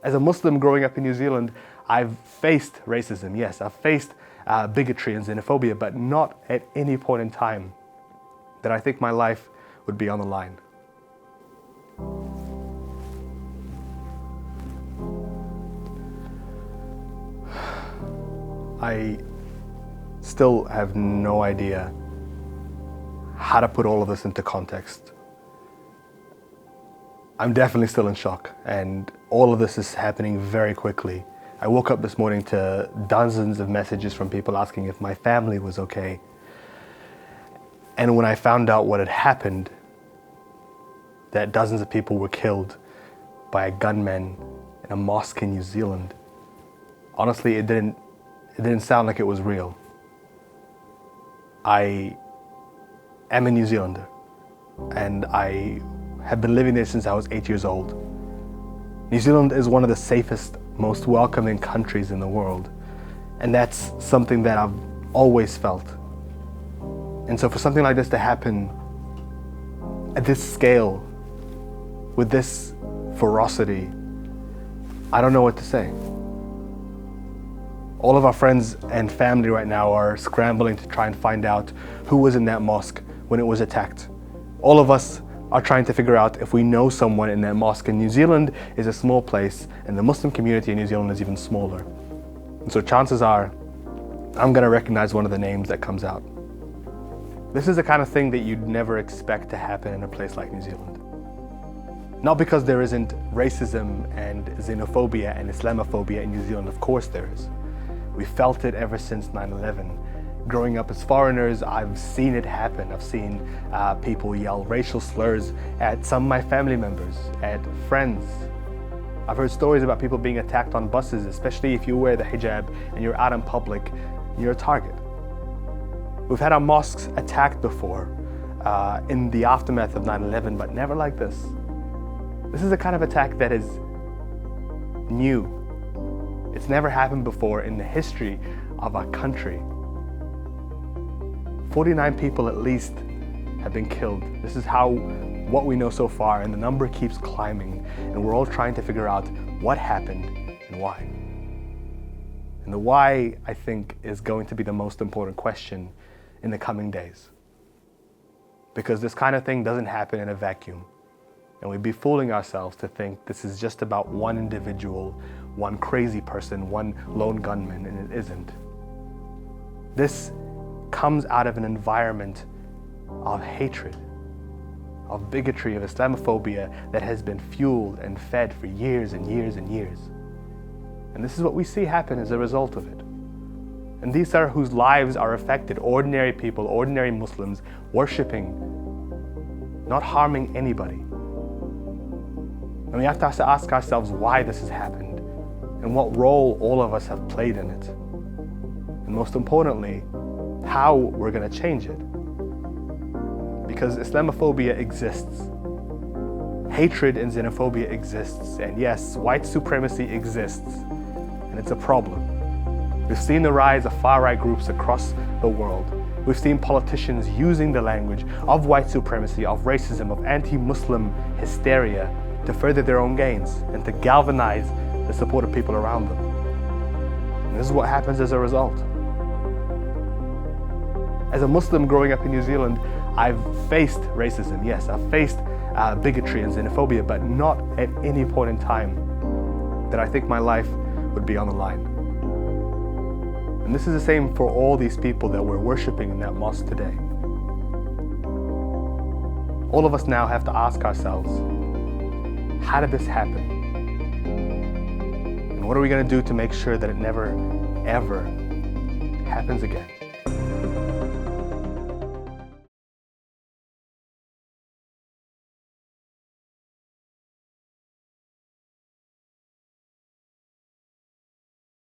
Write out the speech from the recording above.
As a Muslim growing up in New Zealand, I've faced racism, yes, I've faced bigotry and xenophobia, but not at any point in time that I think my life would be on the line. I still have no idea how to put all of this into context. I'm definitely still in shock, and all of this is happening very quickly. I woke up this morning to dozens of messages from people asking if my family was okay. And when I found out what had happened, that dozens of people were killed by a gunman in a mosque in New Zealand, honestly, it didn't sound like it was real. I am a New Zealander, and I have been living there since I was 8 years old. New Zealand is one of the safest, most welcoming countries in the world, and that's something that I've always felt. And so for something like this to happen at this scale, with this ferocity, I don't know what to say. All of our friends and family right now are scrambling to try and find out who was in that mosque when it was attacked. All of us are trying to figure out if we know someone in that mosque. And New Zealand is a small place, and the Muslim community in New Zealand is even smaller. And so chances are, I'm gonna recognize one of the names that comes out. This is the kind of thing that you'd never expect to happen in a place like New Zealand. Not because there isn't racism and xenophobia and Islamophobia in New Zealand, of course there is. We felt it ever since 9/11. Growing up as foreigners, I've seen it happen. I've seen people yell racial slurs at some of my family members, at friends. I've heard stories about people being attacked on buses, especially if you wear the hijab and you're out in public, you're a target. We've had our mosques attacked before in the aftermath of 9/11, but never like this. This is a kind of attack that is new. It's never happened before in the history of our country. 49 people at least have been killed. This is what we know so far, and the number keeps climbing, and we're all trying to figure out what happened and why. And the why, I think, is going to be the most important question in the coming days. Because this kind of thing doesn't happen in a vacuum. And we'd be fooling ourselves to think this is just about one individual, one crazy person, one lone gunman, and it isn't. This comes out of an environment of hatred, of bigotry, of Islamophobia that has been fueled and fed for years and years and years. And this is what we see happen as a result of it. And these are whose lives are affected, ordinary people, ordinary Muslims, worshipping, not harming anybody. And we have to ask ourselves why this has happened and what role all of us have played in it. And most importantly, how we're going to change it. Because Islamophobia exists. Hatred and xenophobia exists. And yes, white supremacy exists. And it's a problem. We've seen the rise of far-right groups across the world. We've seen politicians using the language of white supremacy, of racism, of anti-Muslim hysteria to further their own gains and to galvanize the support of people around them. And this is what happens as a result. As a Muslim growing up in New Zealand, I've faced racism, yes, I've faced bigotry and xenophobia, but not at any point in time that I think my life would be on the line. And this is the same for all these people that we're worshiping in that mosque today. All of us now have to ask ourselves, how did this happen? And what are we going to do to make sure that it never, ever happens again?